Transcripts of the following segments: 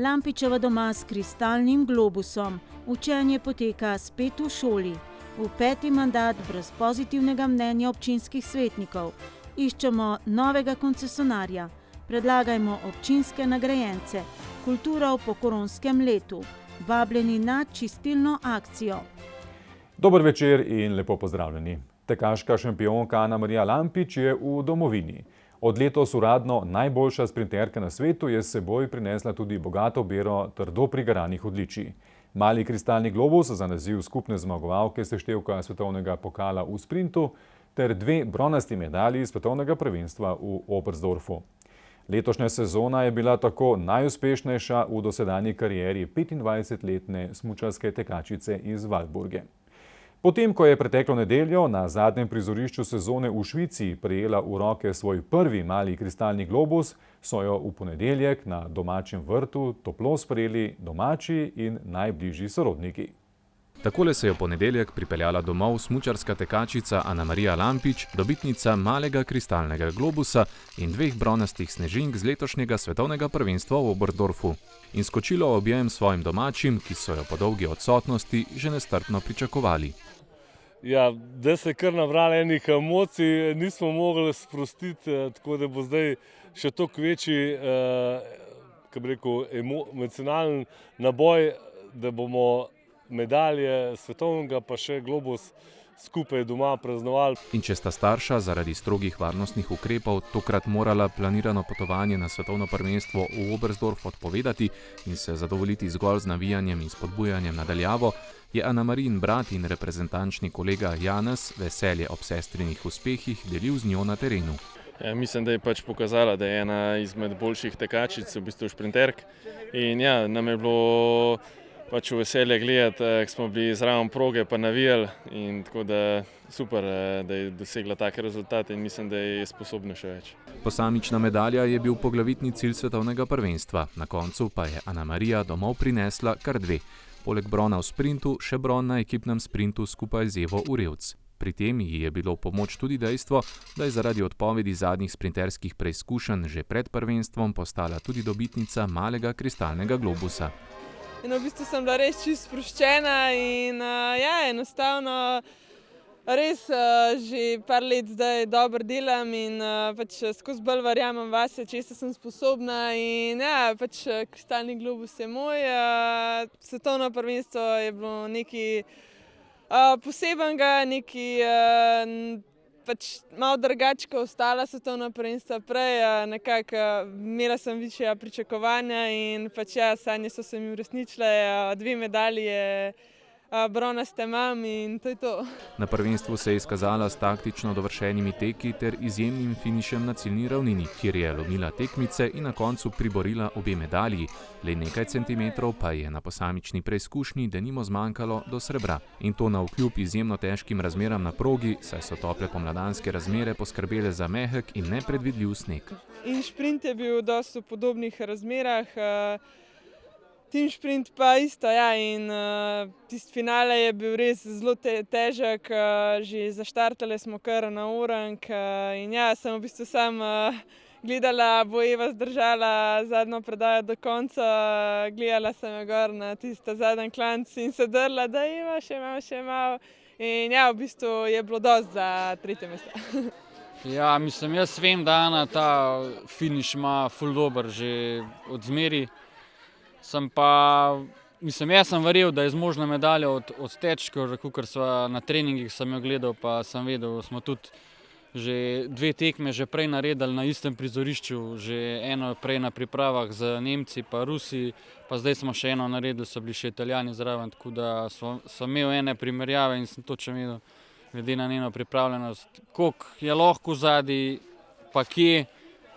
Lampičeva doma s kristalnim globusom. Učenje poteka spet v šoli. V 5. mandat brez pozitivnega mnenja občinskih svetnikov. Iščemo novega koncesionarja. Predlagajmo občinske nagrajence. Kultura v pokoronskem letu. Vabljeni na čistilno akcijo. Dober večer in lepo pozdravljeni. Tekaška šampionka Anamarija Lampič je v domovini. Od letos uradno najboljša sprinterka na svetu je s seboj prinesla tudi bogato bero trdo prigaranih odličij. Mali kristalni globus za naziv skupne zmagovalke seštevka svetovnega pokala v sprintu ter 2 bronasti medalji svetovnega prvenstva v Oberstdorfu. Letošnja sezona je bila tako najuspešnejša v dosedanji karieri 25-letne smučarske tekačice iz Waldburge. Potem, ko je preteklo nedeljo na zadnjem prizorišču sezone v Švici prejela v roke svoj prvi mali kristalni globus, so jo v ponedeljek na domačem vrtu toplo sprejeli domači in najbližji sorodniki. Takole se je v ponedeljek pripeljala domov smučarska tekačica Anamarija Lampič, dobitnica malega kristalnega globusa in 2 bronastih snežink z letošnjega svetovnega prvenstva v Oberstdorfu. In skočilo v objem svojim domačim, ki so jo po dolgi odsotnosti že nestrpno pričakovali. Ja, da se je kar nabralo enih emocij, nismo mogli sprostiti, tako da bo zdaj še toliko večji, emocionalen naboj, da bomo medalje svetovnega pa še globus skupaj doma praznovali. In če sta starša zaradi strogih varnostnih ukrepov tokrat morala planirano potovanje na svetovno prvenstvo v Oberstdorf odpovedati in se zadovoljiti zgolj z navijanjem in spodbujanjem na daljavo, je Anamarijin brat in reprezentančni kolega Janez veselje ob sestrinih uspehih delil z njo na terenu. Ja, mislim, da je pokazala, da je ena izmed boljših tekačic, v bistvu šprinterk. In ja, nam je bilo v veselje gledati, ko smo bili zraven proge pa navijali, in tako da super, da je dosegla take rezultate in mislim, da je sposobna še več. Posamična medalja je bil poglavitni cilj svetovnega prvenstva, na koncu pa je Anamarija domov prinesla kar 2. Poleg brona v sprintu, še bron na ekipnem sprintu skupaj z Evo Urevc. Pri tem ji je bilo v pomoč tudi dejstvo, da je zaradi odpovedi zadnjih sprinterskih preizkušenj že pred prvenstvom postala tudi dobitnica malega kristalnega globusa. In v bistvu sem bila res čisto sproščena in enostavno res že par let zdaj dobro delam in skozi bolj verjamem vase, česa sem sposobna in kristalni globus je moj. Svetovno prvenstvo je bilo nekaj posebenega, nekaj malo drugače kot ostala svetovna prvenstva prej, nekako imela sem višja pričakovanja in sanje so se mi uresničile, 2 medalje bronaste imam in to je to. Na prvenstvu se je izkazala s taktično dovršenimi teki ter izjemnim finišem na ciljni ravnini, kjer je lomila tekmice in na koncu priborila obe medalji. Le nekaj centimetrov pa je na posamični preizkušnji denimo zmanjkalo do srebra. In to navkljub izjemno težkim razmeram na progi, saj so tople pomladanske razmere poskrbele za mehek in nepredvidljiv sneg. In šprint je bil dosti v podobnih razmerah. Team sprint pa isto, in tisti finale je bil res zelo težek, že zaštartali smo kar na orank in sem v bistvu gledala, bo Eva zdržala zadnjo predajo do konca, gledala sem jo gor na tisti zadnji klanc in se drla, da Eva še malo in v bistvu je bilo dosti za 3. mesto. Ja, mislim, jaz vem, da Ana ta finiš ima ful dober že od zmeri. Jaz sem verjel, da je zmožna medalja od teč, ker na treningih sem jo gledal, pa sem vedel, smo tudi že 2 tekme že prej naredili na istem prizorišču, že eno prej na pripravah z Nemci pa Rusi, pa zdaj smo še eno naredili, so bili še Italijani zraven, tako da sem imel ene primerjave in sem točno vedel, glede na njeno pripravljenost, koliko je lahko zadaj, pa kje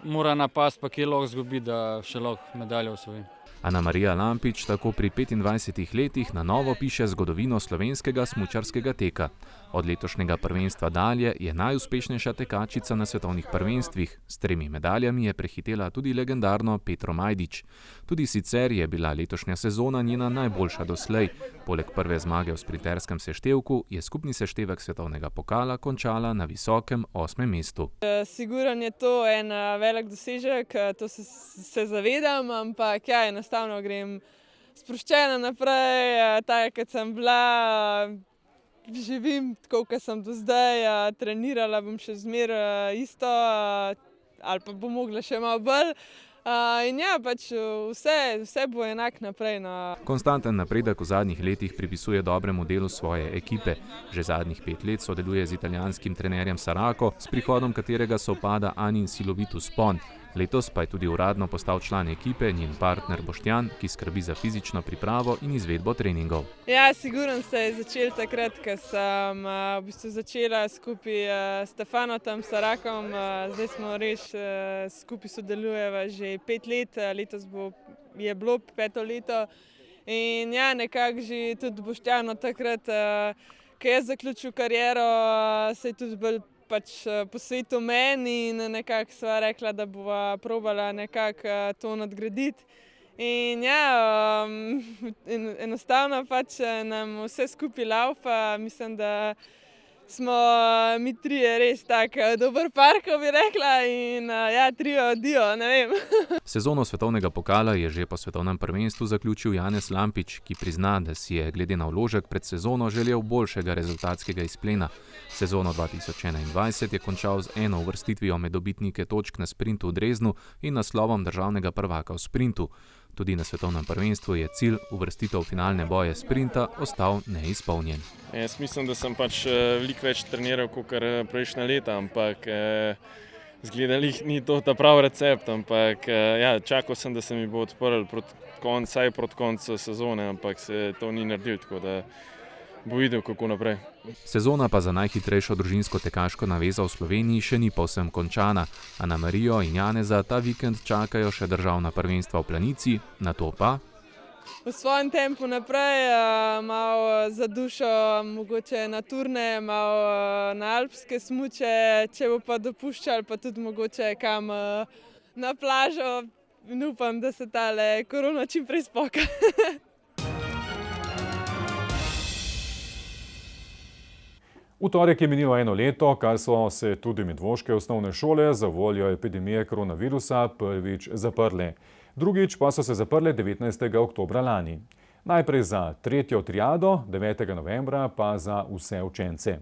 mora napasti, pa kje lahko zgubi, da še lahko medaljo osvoji. Anamarija Lampič tako pri 25 letih na novo piše zgodovino slovenskega smučarskega teka. Od letošnjega prvenstva dalje je najuspešnejša tekačica na svetovnih prvenstvih. S 3 medaljami je prehitela tudi legendarno Petro Majdič. Tudi sicer je bila letošnja sezona njena najboljša doslej. Poleg prve zmage v sprinterskem seštevku je skupni seštevek svetovnega pokala končala na visokem 8. mestu. Sigurno je to en velik dosežek, to se zavedam, ampak enostavno grem sproščena naprej, tako kot sem bila, živim tako, kot sem do zdaj, trenirala bom še zmeraj isto, ali pa bom mogla še malo bolj. In ja, pač vse bo enak naprej. No. Konstanten napredek v zadnjih letih pripisuje dobremu delu svoje ekipe. Že zadnjih 5 let sodeluje z italijanskim trenerjem Sarako, s prihodom katerega sovpada Anin silovit vzpon. Letos pa je tudi uradno postal član ekipe njen partner Boštjan, ki skrbi za fizično pripravo in izvedbo treningov. Ja, sigurno se je začel takrat, ko sem v bistvu začela skupaj s Stefanotom Sarakom. Zdaj smo res skupaj sodelujeva že 5 let, letos je bilo 5. leto. In ja, nekako že tudi Boštjan od takrat, ko je zaključil kariero, se je tudi bolj posvetil meni in nekako sva rekla, da bova probala nekako to nadgraditi. In ja, enostavno pač nam vse skupaj laufa. Mislim, da smo mi trije res tak dober par, ko bi rekla, in ja, trio dio, ne vem. Sezono svetovnega pokala je že po svetovnem prvenstvu zaključil Janez Lampič, ki prizna, da si je glede na vložek pred sezono želel boljšega rezultatskega izplena. Sezono 2021 je končal z 1 uvrstitvijo med dobitnike točk na sprintu v Dresdnu in naslovom državnega prvaka v sprintu. Tudi na svetovnem prvenstvu je cilj uvrstitev v finalne boje sprinta ostal neizpolnjen. Jaz mislim, da sem pač veliko več treniral kot prejšnja leta, ampak zgledali ni to ta pravi recept, ampak ja, čakal sem, da se mi bo odprl vsaj proti koncu sezone, ampak se to ni naredil, tako da bo videl, kako naprej. Sezona pa za najhitrejšo družinsko tekaško navezo v Sloveniji še ni povsem končana. Ana-Marijo in Janeza ta vikend čakajo še državna prvenstva v Planici, nato pa v svojem tempu naprej, malo za dušo, mogoče na turne, malo na alpske smuče, če bo pa dopuščal, pa tudi mogoče kam na plažo. In upam, da se tale korona čim prej spoka. V torek je minilo 1 leto, kar so se tudi medvoške osnovne šole za voljo epidemije koronavirusa prvič zaprle. Drugič pa so se zaprle 19. oktobra lani. Najprej za 3. triado, 9. novembra pa za vse učence.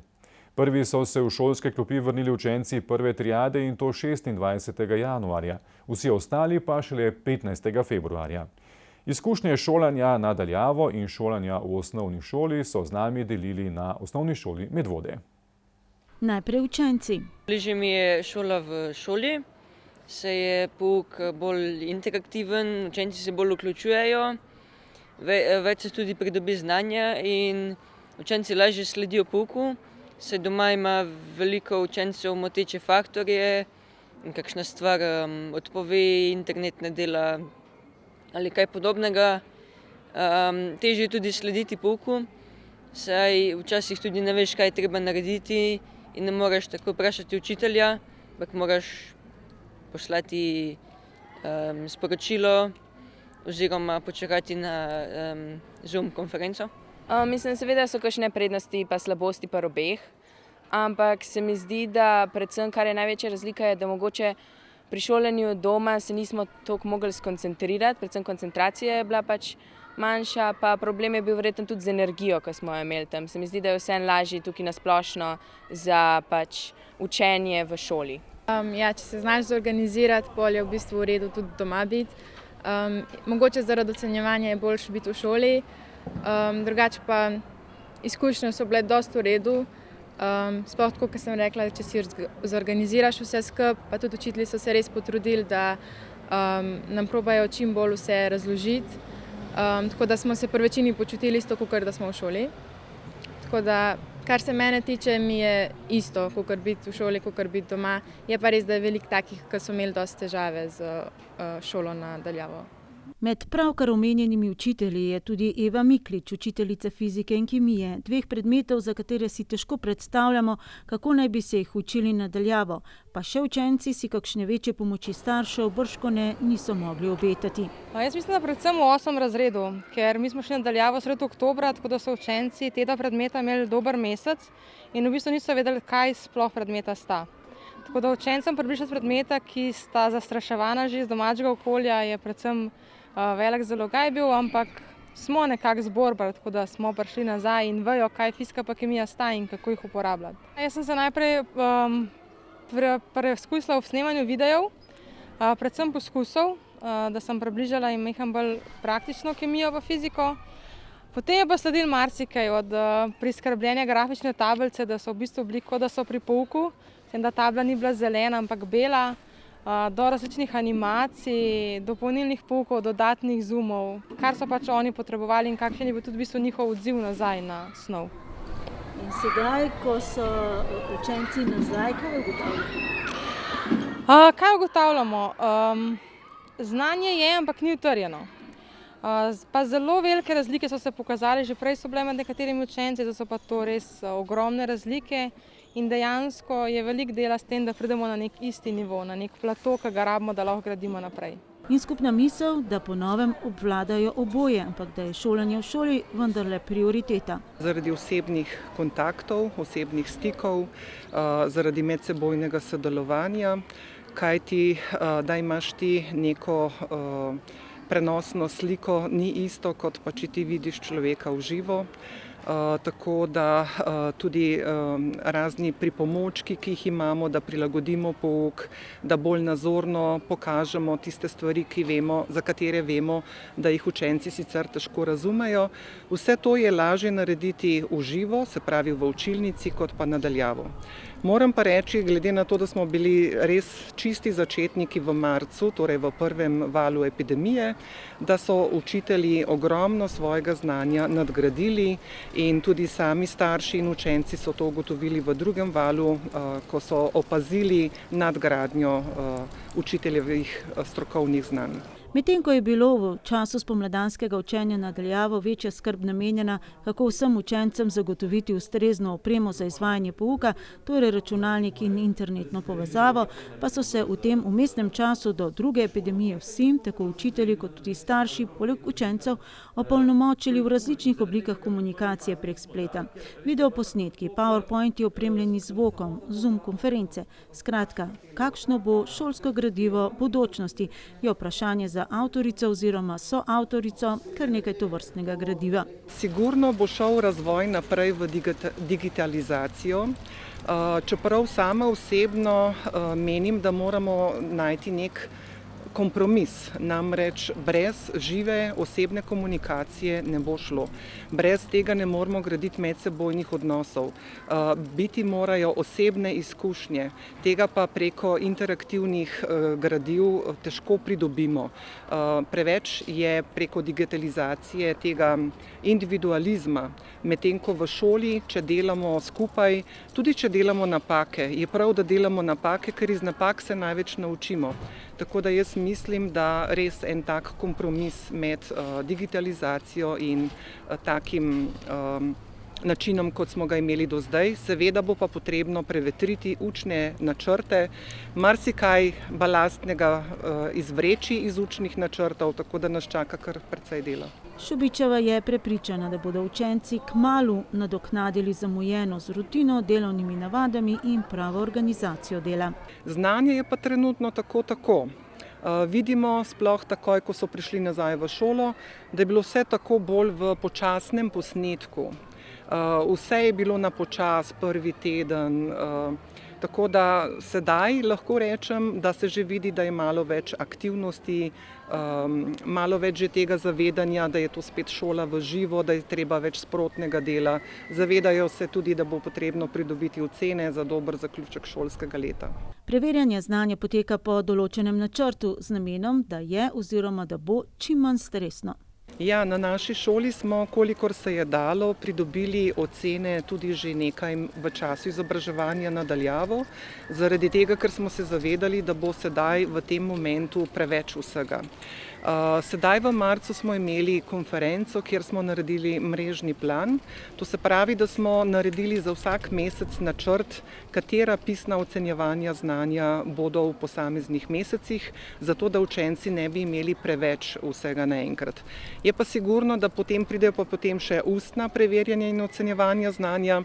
Prvi so se v šolske klopi vrnili učenci prve triade in to 26. januarja, vsi ostali pa šele 15. februarja. Izkušnje šolanja na daljavo in šolanja v osnovni šoli so z nami delili na osnovni šoli Medvode. Najprej učenci. Bližje mi je šola v šoli, se je pouk bolj interaktiven, učenci se bolj vključujejo, več se tudi pridobi znanja in učenci lažje sledijo pouku. Se doma ima veliko učencev moteče faktorje in kakšna stvar odpove, internet ne dela ali kaj podobnega. Težje je tudi slediti pouku, saj včasih tudi ne veš, kaj je treba narediti in ne moreš tako vprašati učitelja, ampak moraš poslati sporočilo oziroma počakati na Zoom konferenco. Mislim, seveda so kakšne prednosti pa slabosti pri obeh, ampak se mi zdi, da predvsem, kar je največja razlika, je, da mogoče pri šolanju doma se nismo toliko mogli skoncentrirati, predvsem koncentracija je bila pač manjša, pa problem je bil verjetno tudi z energijo, ko smo jo imeli tam. Se mi zdi, da je vseeno lažje tukaj nasplošno za pač učenje v šoli. Ja, če se znaš zorganizirati, pol je v bistvu v redu tudi doma biti. Mogoče zaradi ocenjevanja je boljše biti v šoli, drugače pa izkušnje so bile dosti v redu. Sploh tako, kot sem rekla, če si zorganiziraš vse skupaj, pa tudi učitelji so se res potrudili, da nam probajo čim bolj vse razložiti. Tako da smo se pri večini počutili isto, kot da smo v šoli. Tako da, kar se mene tiče, mi je isto, kot biti v šoli, kot biti doma. Je pa res, da je veliko takih, ki so imeli dosti težave z šolo na daljavo. Med pravkar omenjenimi učitelji je tudi Eva Miklič, učiteljica fizike in kemije, 2 predmetov, za katere si težko predstavljamo, kako naj bi se jih učili na daljavo, pa še učenci si kakšne večje pomoči staršev bržkone niso mogli obetati. Jaz mislim, da predvsem v 8. razredu, ker mi smo šli na daljavo sredi oktobra, tako da so učenci tega predmeta imeli dober mesec in v bistvu niso vedeli, kaj sploh predmeta sta. Tako da učencem približati predmeta, ki sta zastraševana že iz domačega okolja, je predvsem velik zalogaj bil, ampak smo nekako zborbali, tako da smo prišli nazaj in vejo, kaj fizika pa kemija sta in kako jih uporabljati. Jaz sem se najprej preizkusila v snemanju videov, predvsem poskusov, da sem približala in nekam bolj praktično kemijo pa fiziko. Potem je pa sledil marsikaj, od priskrbljenja grafične tablice, da so v bistvu bili kot da so pri pouku, da tabla ni bila zelena, ampak bela, do različnih animacij, dopolnilnih poukov, dodatnih zoomov, kar so pač oni potrebovali in kakšen je bil tudi v bistvu njihov odziv nazaj na snov. In sedaj, ko so učenci nazaj, kaj ugotavljate? Kaj ugotavljamo? Znanje je, ampak ni utrjeno. Pa zelo velike razlike so se pokazale, že prej so bile med nekaterimi učenci, da so pa to res ogromne razlike in dejansko je veliko dela s tem, da pridemo na nek isti nivo, na nek plato, ki ga rabimo, da lahko gradimo naprej. In skupna misel, da po novem obvladajo oboje, ampak da je šolanje v šoli vendarle prioriteta. Zaradi osebnih kontaktov, osebnih stikov, zaradi medsebojnega sodelovanja, kajti da imaš ti neko prenosno sliko, ni isto, kot pa če ti vidiš človeka v živo. Tako da tudi razni pripomočki, ki jih imamo, da prilagodimo pouk, da bolj nazorno pokažemo tiste stvari, za katere vemo, da jih učenci sicer težko razumejo. Vse to je lažje narediti v živo, se pravi v učilnici, kot pa nadaljavo. Moram pa reči, glede na to, da smo bili res čisti začetniki v marcu, torej v prvem valu epidemije, da so učitelji ogromno svojega znanja nadgradili in tudi sami starši in učenci so to ugotovili v drugem valu, ko so opazili nadgradnjo učiteljevih strokovnih znanj. Medtem ko je bilo v času spomladanskega učenja nadaljavo večja skrb namenjena, kako vsem učencem zagotoviti ustrezno opremo za izvajanje pouka, torej računalnik in internetno povezavo, pa so se v tem vmesnem času do druge epidemije vsi, tako učitelji kot tudi starši, poleg učencev, opolnomočili v različnih oblikah komunikacije prek spleta. Videoposnetki, PowerPointi opremljeni z zvokom, Zoom konference. Skratka, kakšno bo šolsko gradivo budućnosti, je vprašanje za avtorico oziroma soavtorico kar nekaj tovrstnega gradiva. Sigurno bo šel razvoj naprej v digitalizacijo, čeprav sama osebno menim, da moramo najti nek kompromis, namreč brez žive osebne komunikacije ne bo šlo. Brez tega ne moramo graditi medsebojnih odnosov. Biti morajo osebne izkušnje, tega pa preko interaktivnih gradiv težko pridobimo. Preveč je preko digitalizacije tega individualizma, medtem ko v šoli, če delamo skupaj, tudi če delamo napake, je prav, da delamo napake, ker iz napak se največ naučimo. Tako da jaz mislim, da res en tak kompromis med digitalizacijo in takim načinom, kot smo ga imeli do zdaj. Seveda bo pa potrebno prevetriti učne načrte, marsikaj balastnega izvreči iz učnih načrtov, tako da nas čaka kar precej dela. Šubičeva je prepričana, da bodo učenci kmalu nadoknadili zamujeno z rutino, delovnimi navadami in pravo organizacijo dela. Znanje je pa trenutno tako. Vidimo sploh takoj, ko so prišli nazaj v šolo, da je bilo vse tako bolj v počasnem posnetku. Vse je bilo na počas prvi teden, tako da sedaj lahko rečem, da se že vidi, da je malo več aktivnosti, malo več že tega zavedanja, da je to spet šola v živo, da je treba več sprotnega dela. Zavedajo se tudi, da bo potrebno pridobiti ocene za dober zaključek šolskega leta. Preverjanje znanja poteka po določenem načrtu z namenom, da je oziroma da bo čim manj stresno. Ja, na naši šoli smo, kolikor se je dalo, pridobili ocene tudi že nekaj v času izobraževanja nadaljavo, zaradi tega, ker smo se zavedali, da bo sedaj v tem momentu preveč vsega. Sedaj v marcu smo imeli konferenco, kjer smo naredili mrežni plan. To se pravi, da smo naredili za vsak mesec načrt, katera pisna ocenjevanja znanja bodo v posameznih mesecih, zato da učenci ne bi imeli preveč vsega naenkrat. Je pa sigurno, da potem pridejo pa potem še ustna preverjanja in ocenjevanja znanja,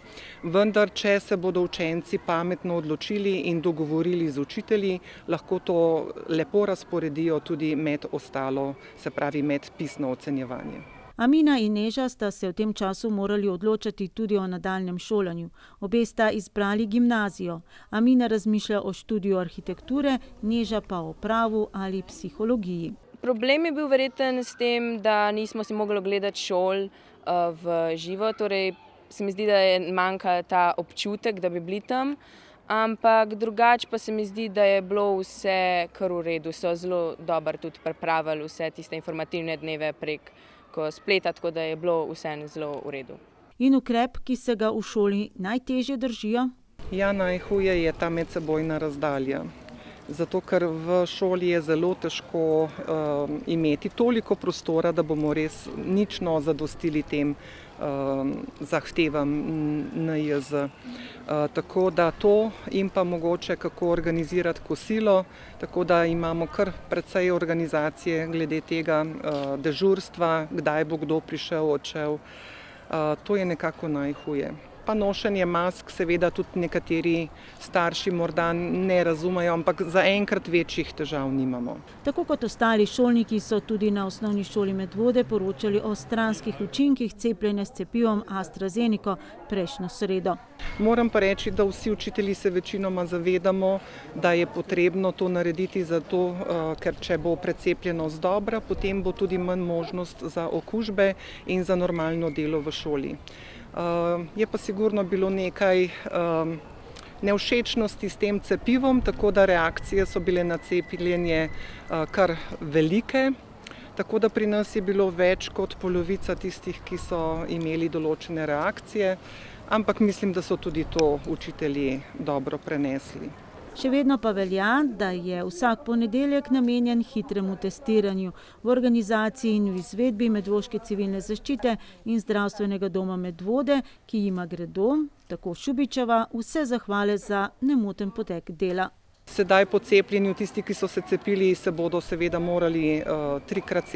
vendar če se bodo učenci pametno odločili in dogovorili z učitelji, lahko to lepo razporedijo tudi med ostalo, se pravi med pisno ocenjevanje. Amina in Neža sta se v tem času morali odločati tudi o nadaljnjem šolanju. Obe sta izbrali gimnazijo. Amina razmišlja o študiju arhitekture, Neža pa o pravu ali psihologiji. Problem je bil verjeten s tem, da nismo si mogli gledati šol v živo, torej se mi zdi, da je manjka ta občutek, da bi bili tam, ampak drugače pa se mi zdi, da je bilo vse kar v redu, so zelo dobro tudi pripravili vse tiste informativne dneve prek spleta, tako da je bilo vse zelo v redu. In ukrep, ki se ga v šoli najtežje držijo? Ja, najhuje je ta medsebojna razdalja. Zato, ker v šoli je zelo težko imeti toliko prostora, da bomo res nično zadostili tem zahtevam NIJZ. Tako da to in pa mogoče kako organizirati kosilo, tako da imamo kar precej organizacije glede tega dežurstva, kdaj bo kdo prišel, odšel. To je nekako najhuje. Pa nošenje mask, seveda tudi nekateri starši morda ne razumejo, ampak zaenkrat večjih težav nimamo. Tako kot ostali šolniki so tudi na osnovni šoli Medvode poročali o stranskih učinkih cepljenja s cepivom AstraZeneca prejšnjo sredo. Moram pa reči, da vsi učitelji se večinoma zavedamo, da je potrebno to narediti zato, ker če bo precepljenost dobra, potem bo tudi manj možnost za okužbe in za normalno delo v šoli. Je pa sigurno bilo nekaj nevšečnosti s tem cepivom, tako da reakcije so bile na cepljenje kar velike. Tako da pri nas je bilo več kot polovica tistih, ki so imeli določene reakcije, ampak mislim, da so tudi to učitelji dobro prenesli. Še vedno pa velja, da je vsak ponedeljek namenjen hitremu testiranju. V organizaciji in v izvedbi Medvoške civilne zaščite in Zdravstvenega doma Medvode, ki jima gredo, tako Šubičeva, vse zahvale za nemoten potek dela. Sedaj po cepljenju tisti, ki so se cepili, se bodo seveda morali 3-krat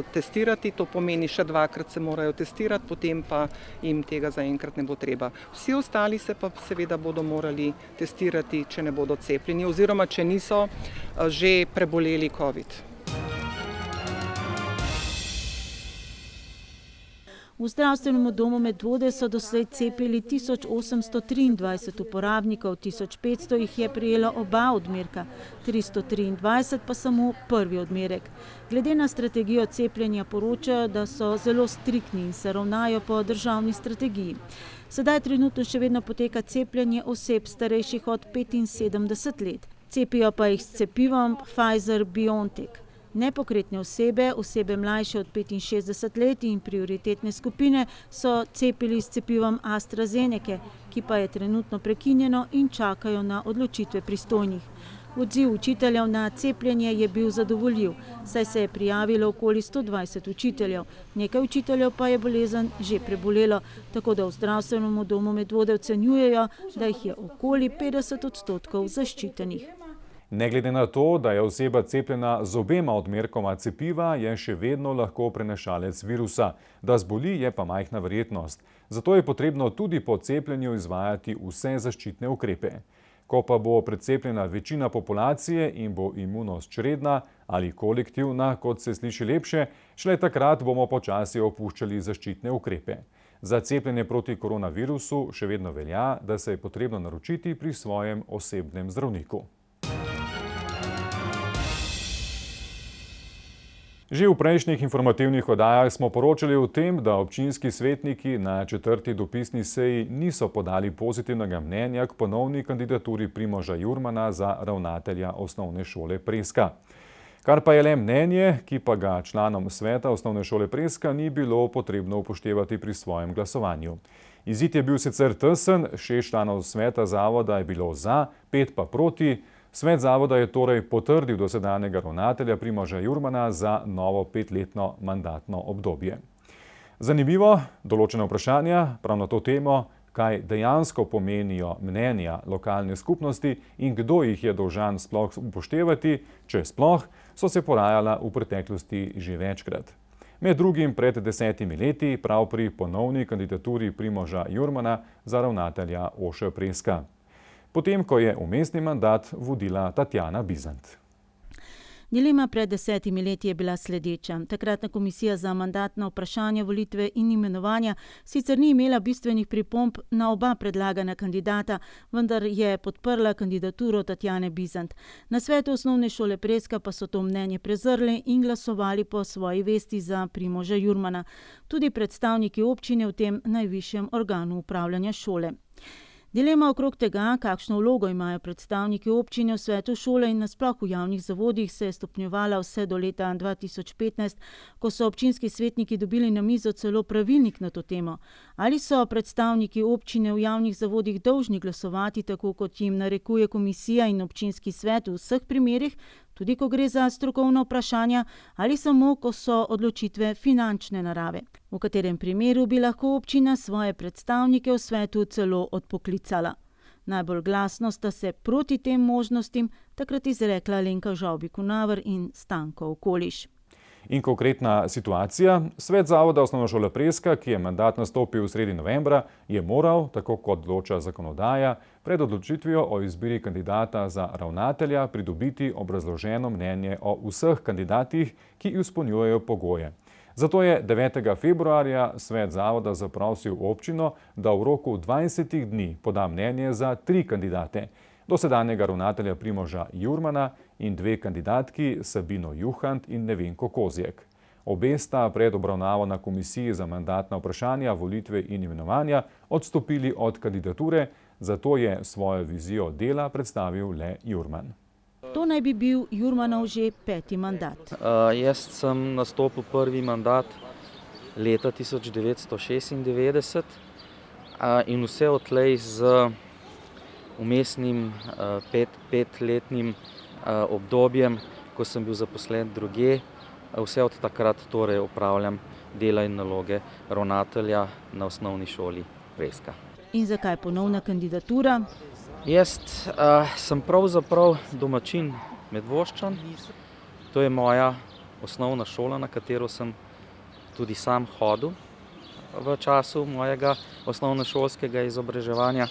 testirati, to pomeni še 2-krat se morajo testirati, potem pa jim tega zaenkrat ne bo treba. Vsi ostali se pa seveda bodo morali testirati, če ne bodo cepljeni oziroma če niso že preboleli COVID. V Zdravstvenem domu Medvode so doslej cepili 1823 uporabnikov, 1500 jih je prejelo oba odmerka, 323 pa samo prvi odmerek. Glede na strategijo cepljenja poročajo, da so zelo striktni in se ravnajo po državni strategiji. Sedaj trenutno še vedno poteka cepljenje oseb starejših od 75 let. Cepijo pa jih s cepivom Pfizer-BioNTech. Nepokretne osebe, osebe mlajše od 65 let in prioritetne skupine so cepili s cepivom AstraZeneca, ki pa je trenutno prekinjeno in čakajo na odločitve pristojnih. Odziv učiteljev na cepljenje je bil zadovoljiv, saj se je prijavilo okoli 120 učiteljev. Nekaj učiteljev pa je bolezen že prebolelo, tako da v Zdravstvenem domu Medvode ocenjujejo, da jih je okoli 50% zaščitenih. Ne glede na to, da je oseba cepljena z obema odmerkoma cepiva, je še vedno lahko prenašalec virusa. Da zboli, je pa majhna verjetnost. Zato je potrebno tudi po cepljenju izvajati vse zaščitne ukrepe. Ko pa bo precepljena večina populacije in bo imunost čredna ali kolektivna, kot se sliši lepše, šele takrat bomo počasi opuščali zaščitne ukrepe. Za cepljenje proti koronavirusu še vedno velja, da se je potrebno naročiti pri svojem osebnem zdravniku. Že v prejšnjih informativnih oddajah smo poročali o tem, da občinski svetniki na 4. dopisni seji niso podali pozitivnega mnenja k ponovni kandidaturi Primoža Jurmana za ravnatelja osnovne šole Preska. Kar pa je le mnenje, ki pa ga članom sveta osnovne šole Preska ni bilo potrebno upoštevati pri svojem glasovanju. Izid je bil sicer tesen, 6 članov sveta zavoda je bilo za, 5 pa proti. Svet zavoda je torej potrdil dosedanjega ravnatelja Primoža Jurmana za novo 5-letno mandatno obdobje. Zanimivo, določene vprašanja prav na to temo, kaj dejansko pomenijo mnenja lokalne skupnosti in kdo jih je dolžan sploh upoštevati, če sploh, so se porajala v preteklosti že večkrat. Med drugim pred 10 leti prav pri ponovni kandidaturi Primoža Jurmana za ravnatelja OŠ Preska. Potem, ko je vmesni mandat vodila Tatjana Bizant. Dilema pred 10 leti je bila sledeča. Takratna komisija za mandatna vprašanja, volitve in imenovanja sicer ni imela bistvenih pripomb na oba predlagana kandidata, vendar je podprla kandidaturo Tatjane Bizant. Na svetu osnovne šole Preska pa so to mnenje prezrli in glasovali po svoji vesti za Primoža Jurmana. Tudi predstavniki občine v tem najvišjem organu upravljanja šole. Dilema okrog tega, kakšno vlogo imajo predstavniki občine v svetu šole in nasploh v javnih zavodih, se je stopnjevala vse do leta 2015, ko so občinski svetniki dobili na mizo celo pravilnik na to temo. Ali so predstavniki občine v javnih zavodih dolžni glasovati tako, kot jim narekuje komisija in občinski svet v vseh primerih, tudi ko gre za strokovna vprašanja, ali samo, ko so odločitve finančne narave, v katerem primeru bi lahko občina svoje predstavnike v svetu celo odpoklicala. Najbolj glasno sta se proti tem možnostim takrat izrekla Alenka Žavbi-Kunaver in Stanko Okoliš. In konkretna situacija. Svet zavoda Osnovna šola Preska, ki je mandat nastopil v sredi novembra, je moral, tako kot določa zakonodaja, pred odločitvijo o izbiri kandidata za ravnatelja pridobiti obrazloženo mnenje o vseh kandidatih, ki izpolnjujejo pogoje. Zato je 9. februarja svet zavoda zaprosil občino, da v roku 20 dni poda mnenje za 3 kandidate. Dosedanjega ravnatelja Primoža Jurmana in 2 kandidatki, Sabino Juhant in Nevenko Kozjek. Obe sta pred obravnavo na komisiji za mandatna vprašanja, volitve in imenovanja odstopili od kandidature, zato je svojo vizijo dela predstavil le Jurman. To naj bi bil Jurmanov že 5. mandat. Jaz sem nastopil prvi mandat leta 1996 in vse odtlej z vmesnim 5-letnim obdobjem, ko sem bil zaposlen drugje, vse od takrat torej opravljam dela in naloge ravnatelja na osnovni šoli Preska. In zakaj ponovna kandidatura? Jaz sem pravzaprav domačin Medvoščan. To je moja osnovna šola, na katero sem tudi sam hodil v času mojega osnovnošolskega izobraževanja.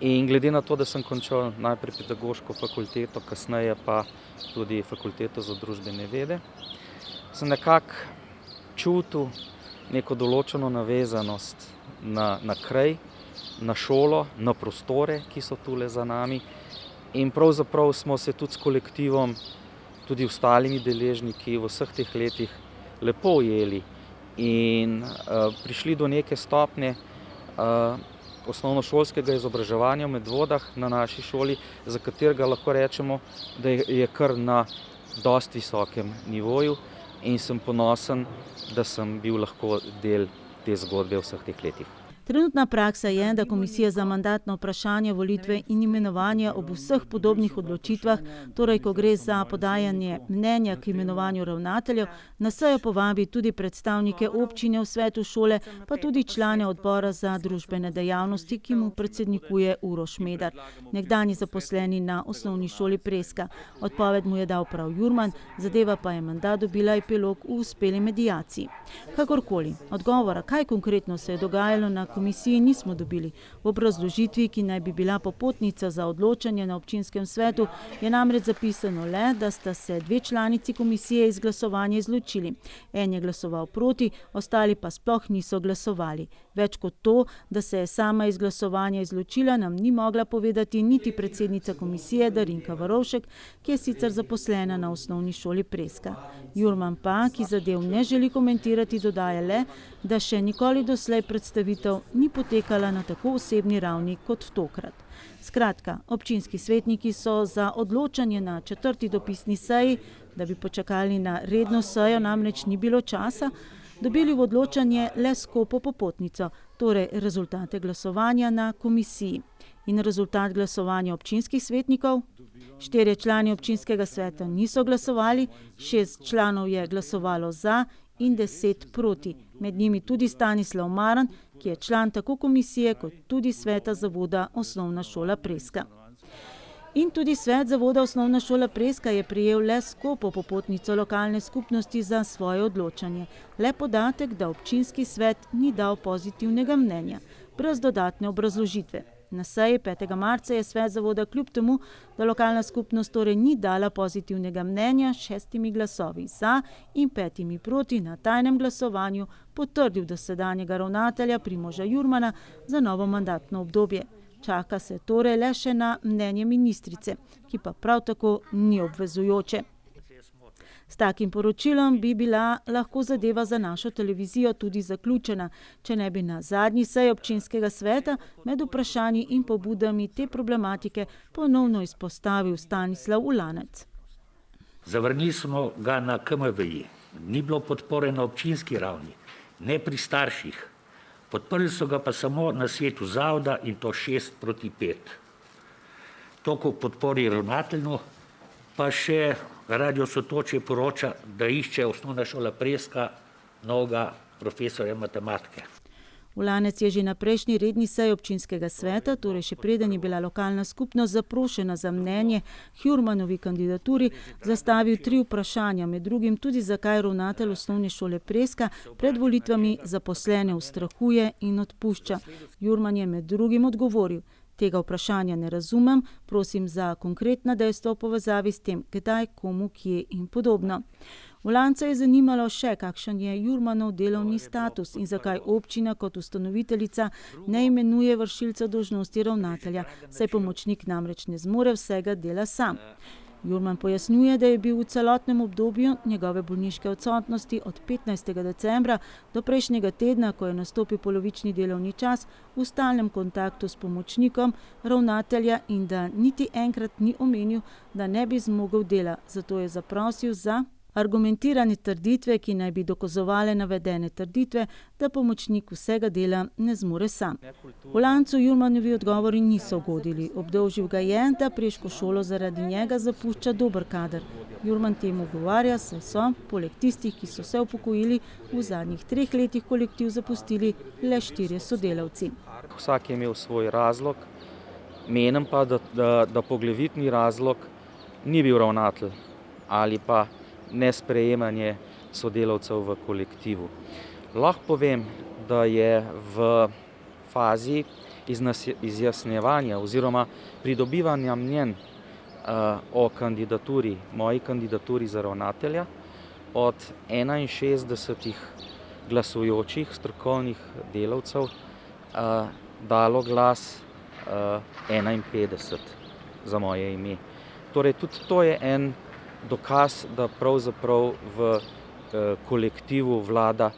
In glede na to, da sem končal najprej pedagoško fakulteto, kasneje pa tudi fakulteto za družbene vede, sem nekako čutil neko določeno navezanost na kraj, na šolo, na prostore, ki so tule za nami. In pravzaprav smo se tudi s kolektivom, tudi ostalimi deležniki v vseh teh letih lepo ujeli in prišli do neke stopnje osnovnošolskega izobraževanja v Medvodah na naši šoli, za katerega lahko rečemo, da je kar na dosti visokem nivoju in sem ponosen, da sem bil lahko del te zgodbe v vseh teh letih. Trenutna praksa je, da komisija za mandatna vprašanja, volitve in imenovanja ob vseh podobnih odločitvah, torej ko gre za podajanje mnenja k imenovanju ravnateljev, na sejo povabi tudi predstavnike občine v svetu šole, pa tudi člane odbora za družbene dejavnosti, ki mu predsednikuje Uroš Medar, nekdanji zaposleni na osnovni šoli Preska. Odpoved mu je dal prav Jurman, zadeva pa je mandat dobila epilog v uspeli mediaciji. Kakorkoli, odgovora, kaj konkretno se je dogajalo na komisiji, nismo dobili. V obrazložitvi, ki naj bi bila popotnica za odločanje na občinskem svetu, je namreč zapisano le, da sta se 2 članici komisije iz glasovanja izločili. En je glasoval proti, ostali pa sploh niso glasovali. Več kot to, da se je sama iz glasovanja izločila, nam ni mogla povedati niti predsednica komisije Darinka Varovšek, ki je sicer zaposlena na osnovni šoli Preska. Jurman pa, ki zadev ne želi komentirati, dodaja le, da še nikoli doslej predstavitev ni potekala na tako osebni ravni kot tokrat. Skratka, občinski svetniki so za odločanje na 4. dopisni seji, da bi počakali na redno sejo, namreč ni bilo časa, dobili v odločanje le skopo popotnico, torej rezultate glasovanja na komisiji. In rezultat glasovanja občinskih svetnikov? 4 člani občinskega sveta niso glasovali, 6 članov je glasovalo za in 10 proti. Med njimi tudi Stanislav Maran, ki je član tako komisije kot tudi sveta zavoda Osnovna šola Preska. In tudi svet zavoda Osnovna šola Preska je prejel le skopo popotnico lokalne skupnosti za svoje odločanje. Le podatek, da občinski svet ni dal pozitivnega mnenja, brez dodatne obrazložitve. Na seji 5. marca je svet zavoda kljub temu, da lokalna skupnost torej ni dala pozitivnega mnenja, 6 glasovi za in 5 proti na tajnem glasovanju potrdil dosedanjega ravnatelja Primoža Jurmana za novo mandatno obdobje. Čaka se torej le še na mnenje ministrice, ki pa prav tako ni obvezujoče. S takim poročilom bi bila lahko zadeva za našo televizijo tudi zaključena, če ne bi na zadnji seji občinskega sveta med vprašanji in pobudami te problematike ponovno izpostavil Stanislav Ulanec. Zavrnili smo ga na KMVI, ni bilo podpore na občinski ravni, ne pri starših. Podprli so ga pa samo na svetu zavoda in to 6-5. Toliko v podpori ravnatelju, pa še Radio Sotočje poroča, da išče Osnovna šola Preska novega profesorja matematike. Ulanec je že na prejšnji redni seji občinskega sveta, torej še preden je bila lokalna skupnost zaprošena za mnenje k Jurmanovi kandidaturi, zastavil 3 vprašanja, med drugim tudi zakaj ravnatelj Osnovne šole Preska pred volitvami zaposlene ustrahuje in odpušča. Jurman je med drugim odgovoril: tega vprašanja ne razumem, prosim za konkretna dejstva v povezavi s tem, kdaj, komu, kje in podobno. Ulanca je zanimalo še, kakšen je Jurmanov delovni status in zakaj občina kot ustanoviteljica ne imenuje vršilca dolžnosti ravnatelja, saj pomočnik namreč ne zmore vsega dela sam. Jurman pojasnjuje, da je bil v celotnem obdobju njegove bolniške odsotnosti od 15. decembra do prejšnjega tedna, ko je nastopil polovični delovni čas, v stalnem kontaktu s pomočnikom ravnatelja in da niti enkrat ni omenil, da ne bi zmogel dela, zato je zaprosil za argumentirane trditve, ki naj bi dokazovale navedene trditve, da pomočnik vsega dela ne zmore sam. Ulancu Jurmanovi odgovori niso ugodili. Obdolžil ga je, da Preško šolo zaradi njega zapušča dober kader. Jurman temu ugovarja, saj so, poleg tistih, ki so se upokojili, v zadnjih 3 letih kolektiv zapustili le 4 sodelavci. Vsak je imel svoj razlog, menim pa, da poglavitni razlog ni bil ravnatelj ali pa nesprejemanje sodelavcev v kolektivu. Lahko povem, da je v fazi izjasnjevanja oziroma pridobivanja mnenj o kandidaturi, moji kandidaturi za ravnatelja, od 61 glasujočih strokovnih delavcev dalo glas 51 za moje ime. Torej, tudi to je en dokaz, da pravzaprav v kolektivu vlada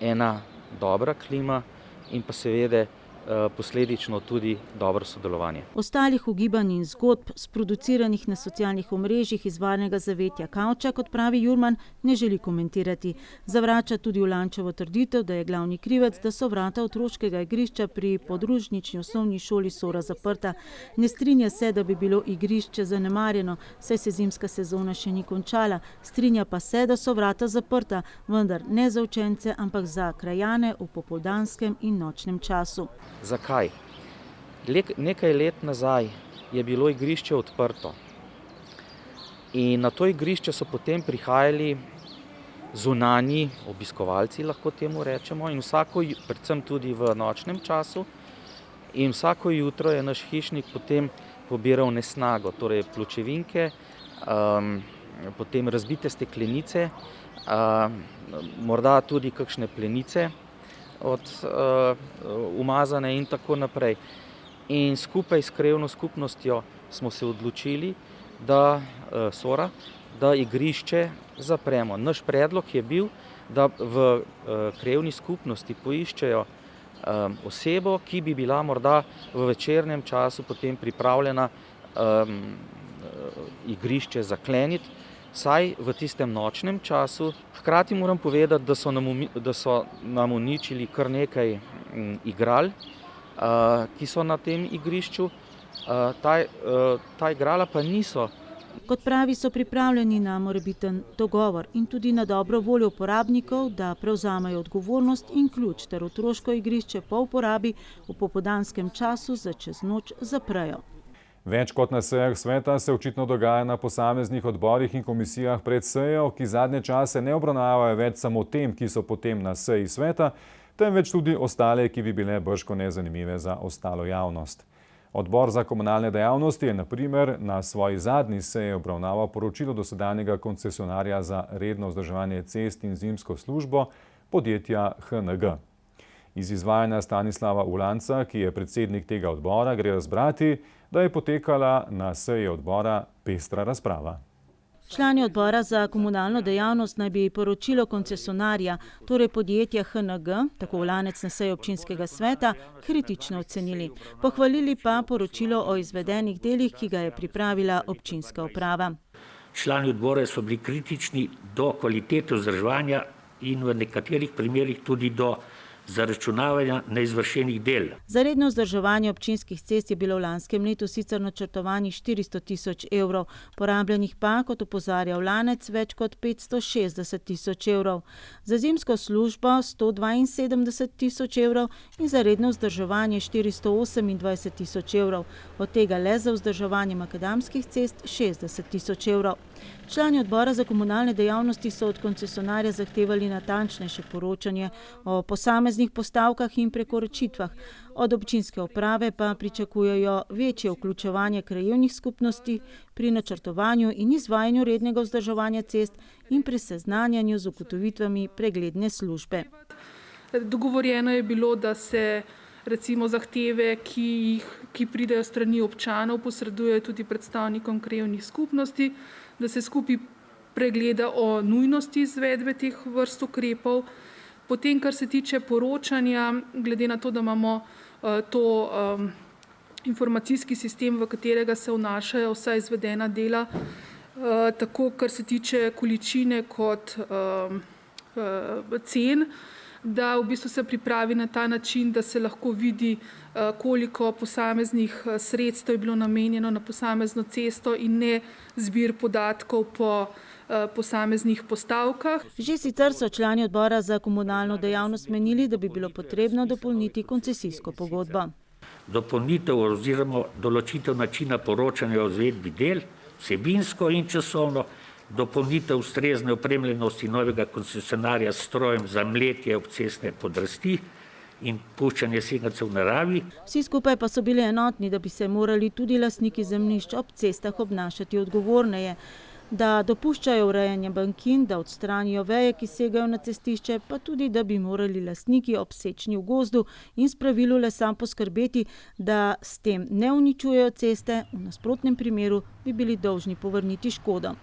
ena dobra klima in pa seveda posledično tudi dobro sodelovanje. Ostalih ugibanj in zgodb, sproduciranih na socialnih omrežjih iz varnega zavetja Kavča, kot pravi Jurman, ne želi komentirati. Zavrača tudi Ulančevo trditev, da je glavni krivec, da so vrata otroškega igrišča pri podružnični osnovni šoli Sora zaprta. Ne strinja se, da bi bilo igrišče zanemarjeno, saj se zimska sezona še ni končala. Strinja pa se, da so vrata zaprta, vendar ne za učence, ampak za krajane v popoldanskem in nočnem času. Zakaj? Nekaj let nazaj je bilo igrišče odprto in na to igrišče so potem prihajali zunanji obiskovalci, lahko temu rečemo, in predvsem tudi v nočnem času, in vsako jutro je naš hišnik potem pobiral nesnago, torej pločevinke, potem razbite steklenice, morda tudi kakšne plenice umazane in tako naprej. In skupaj s krajevno skupnostjo smo se odločili, da igrišče zapremo. Naš predlog je bil, da v krajevni skupnosti poiščejo osebo, ki bi bila morda v večernem času potem pripravljena igrišče zakleniti, saj v tistem nočnem času. Hkrati moram povedati, da so nam uničili kar nekaj igral, ki so na tem igrišču. Ta igrala pa niso. Kot pravi, so pripravljeni na morebiten dogovor in tudi na dobro voljo uporabnikov, da prevzamejo odgovornost in ključ ter otroško igrišče po uporabi v popoldanskem času za čez noč zaprejo. Več kot na sejah sveta se očitno dogaja na posameznih odborih in komisijah pred sejo, ki zadnje čase ne obravnavajo več samo tem, ki so potem na seji sveta, temveč tudi ostale, ki bi bile bržkone zanimive za ostalo javnost. Odbor za komunalne dejavnosti je na primer na svoji zadnji seji obravnaval poročilo dosedanjega koncesionarja za redno vzdrževanje cest in zimsko službo podjetja HNG. Iz izvajanja Stanislava Ulanca, ki je predsednik tega odbora, gre razbrati, da je potekala na seji odbora pestra razprava. Člani odbora za komunalno dejavnost naj bi poročilo koncesionarja, torej podjetja HNG, tako Ulanec na seji občinskega sveta, kritično ocenili. Pohvalili pa poročilo o izvedenih delih, ki ga je pripravila občinska uprava. Člani odbora so bili kritični do kvalitete vzdrževanja in v nekaterih primerih tudi do zaračunavanja neizvršenih del. Za redno vzdrževanje občinskih cest je bilo v lanskem letu sicer načrtovanih 400 tisoč evrov, porabljenih pa, kot opozarja Ulanec, več kot 560 tisoč evrov. Za zimsko službo 172 tisoč evrov in za redno vzdrževanje 428 tisoč evrov, od tega le za vzdrževanje makadamskih cest 60 tisoč evrov. Člani odbora za komunalne dejavnosti so od koncesionarja zahtevali natančnejše poročanje o posameznih postavkah in prekoračitvah. Od občinske uprave pa pričakujejo večje vključevanje krajevnih skupnosti pri načrtovanju in izvajanju rednega vzdrževanja cest in pri seznanjanju z ugotovitvami pregledne službe. Dogovorjeno je bilo, da se recimo zahteve, ki pridejo strani občanov, posredujejo tudi predstavnikom krajevnih skupnosti, da se skupaj pregleda o nujnosti izvedbe teh vrst ukrepov. Potem, kar se tiče poročanja, glede na to, da imamo informacijski sistem, v katerega se vnašajo vsa izvedena dela, tako kar se tiče količine kot cen, da v bistvu se pripravi na ta način, da se lahko vidi, koliko posameznih sredstev je bilo namenjeno na posamezno cesto in ne zbir podatkov po posameznih postavkah. Že sicer so člani odbora za komunalno dejavnost menili, da bi bilo potrebno dopolniti koncesijsko pogodbo. Dopolnitev oziroma določitev načina poročanja o izvedbi del, vsebinsko in časovno, dopolnitev ustrezne opremljenosti novega koncesionarja s strojem za mletje obcestne podrasti in puščanje sencev v naravi. Vsi skupaj pa so bili enotni, da bi se morali tudi lastniki zemljišč ob cestah obnašati odgovorneje, da dopuščajo urejanje bankin, da odstranijo veje, ki segajo na cestišče, pa tudi, da bi morali lastniki ob sečnji v gozdu in spravilu lesa poskrbeti, da s tem ne uničujejo ceste, v nasprotnem primeru bi bili dolžni povrniti škodo.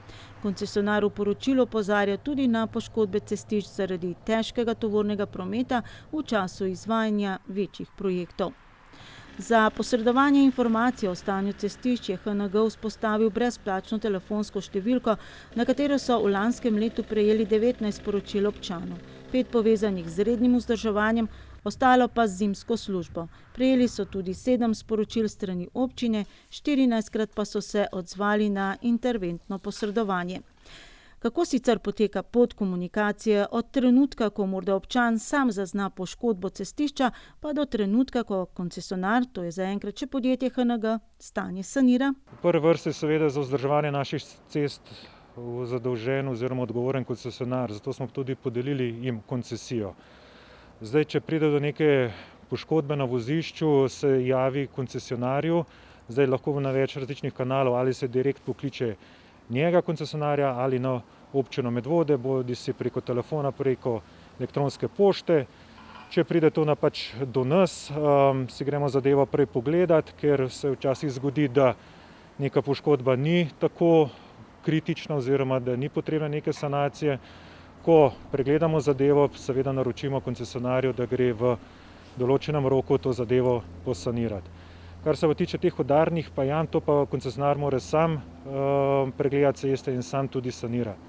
Koncesionar v poročilu opozarja tudi na poškodbe cestišč zaradi težkega tovornega prometa v času izvajanja večjih projektov. Za posredovanje informacij o stanju cestišč je HNG vzpostavil brezplačno telefonsko številko, na katero so v lanskem letu prejeli 19 poročil občanov, 5 povezanih z rednim vzdrževanjem, ostalo pa z zimsko službo. Prejeli so tudi 7 sporočil strani občine, 14krat pa so se odzvali na interventno posredovanje. Kako sicer poteka pot komunikacije od trenutka, ko morda občan sam zazna poškodbo cestišča, pa do trenutka, ko koncesionar, to je zaenkrat še podjetje HNG, stanje sanira? V prvi vrsti seveda za vzdrževanje naših cest zadolžen oziroma odgovoren koncesionar, zato smo tudi podelili jim koncesijo. Zdaj, če pride do neke poškodbe na vozišču, se javi koncesionarju, zdaj lahko na več različnih kanalov, ali se direkt pokliče njega koncesionarja ali na občino Medvode, bodi si preko telefona, preko elektronske pošte. Če pride to do nas, si gremo zadevo prej pogledati, ker se včasih zgodi, da neka poškodba ni tako kritična oziroma da ni potrebna neke sanacije. Ko pregledamo zadevo, seveda naročimo koncesionarju, da gre v določenem roku to zadevo posanirati. Kar se tiče teh udarnih jam, to pa koncesionar mora sam pregledati ceste in sam tudi sanirati.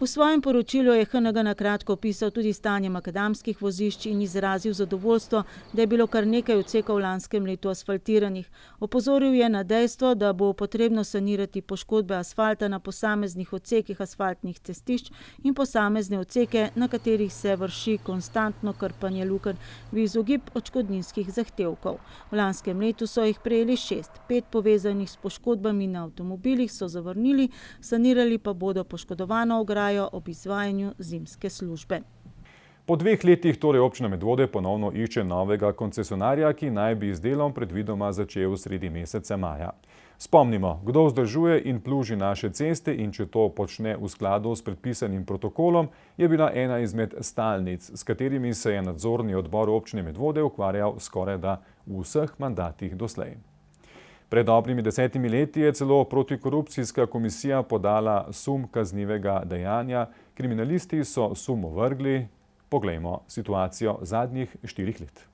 V svojem poročilu je HNG na kratko opisal tudi stanje makadamskih vozišč in izrazil zadovoljstvo, da je bilo kar nekaj odsekov v lanskem letu asfaltiranih. Opozoril je na dejstvo, da bo potrebno sanirati poškodbe asfalta na posameznih odsekih asfaltnih cestišč in posamezne odseke, na katerih se vrši konstantno krpanje lukenj v izogib odškodninskih zahtevkov. V lanskem letu so jih prejeli 6, 5 povezanih s poškodbami na avtomobilih so zavrnili, sanirali pa bodo poškodovano ograjo ob izvajanju zimske službe. Po 2 letih torej občina Medvode ponovno išče novega koncesionarja, ki naj bi z delom predvidoma začel sredi meseca maja. Spomnimo, kdo vzdržuje in pluži naše ceste in če to počne v skladu s predpisanim protokolom, je bila ena izmed stalnic, s katerimi se je nadzorni odbor občine Medvode ukvarjal skorajda v vseh mandatih doslej. Pred dobrimi 10 leti je celo protikorupcijska komisija podala sum kaznivega dejanja. Kriminalisti so sum ovrgli. Poglejmo situacijo zadnjih 4 let.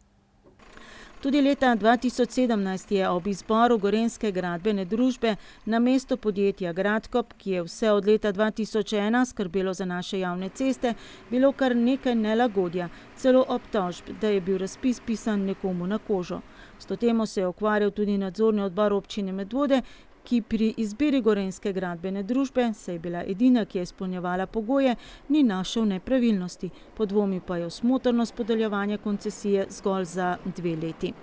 Tudi leta 2017 je ob izboru Gorenjske gradbene družbe na mesto podjetja Gradkop, ki je vse od leta 2001 skrbelo za naše javne ceste, bilo kar nekaj nelagodja, celo obtožb, da je bil razpis pisan nekomu na kožo. S to temo se je ukvarjal tudi nadzorni odbor občine Medvode, ki pri izbiri Gorenjske gradbene družbe, saj je bila edina, ki je izpolnjevala pogoje, ni našel nepravilnosti. Podvomi pa je v smotrnost podeljevanja koncesije zgolj za 2 leti.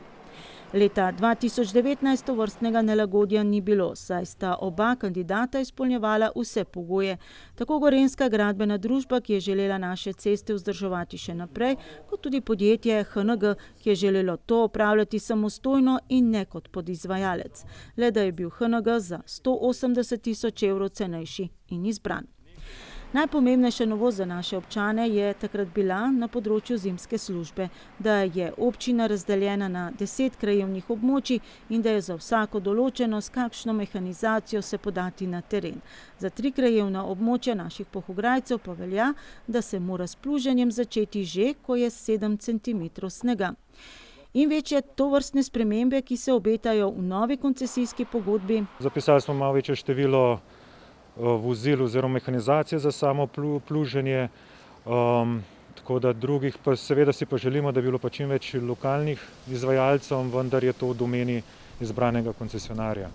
Leta 2019 tovrstnega nelagodja ni bilo, saj sta oba kandidata izpolnjevala vse pogoje. Tako Gorenjska gradbena družba, ki je želela naše ceste vzdrževati še naprej, kot tudi podjetje HNG, ki je želelo to opravljati samostojno in ne kot podizvajalec. Le da je bil HNG za 180.000 evrov cenejši in izbran. Najpomembnejša novost za naše občane je takrat bila na področju zimske službe, da je občina razdeljena na 10 krajevnih območij in da je za vsako določeno, s kakšno mehanizacijo se podati na teren. Za 3 krajevna območja naših Polhograjcev pa velja, da se mora s pluženjem začeti že, ko je 7 cm snega. In večje tovrstne spremembe, ki se obetajo v novi koncesijski pogodbi. Zapisali smo malo večje število vozil oziroma mehanizacije za samo pluženje, tako da drugih, pa seveda si pa želimo, da bi bilo pa čim več lokalnih izvajalcev, vendar je to v domeni izbranega koncesionarja.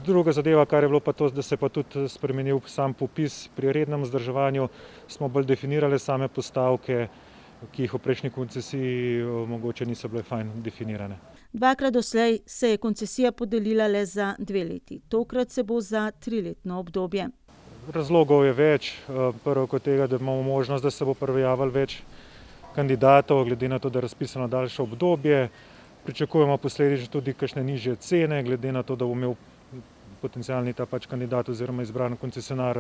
Druga zadeva, kar je bilo pa to, da se pa tudi spremenil sam popis pri rednem vzdrževanju, smo bolj definirali same postavke, ki jih v prejšnji koncesiji mogoče niso bile fajn definirane. 2-krat doslej se je koncesija podelila le za 2 leti. Tokrat se bo za 3-letno obdobje. Razlogov je več. Prvo kot tega, da imamo možnost, da se bo prijavilo več kandidatov, glede na to, da je razpisano daljše obdobje. Pričakujemo posledično tudi kakšne nižje cene, glede na to, da bo imel potencialni ta kandidat oziroma izbran koncesionar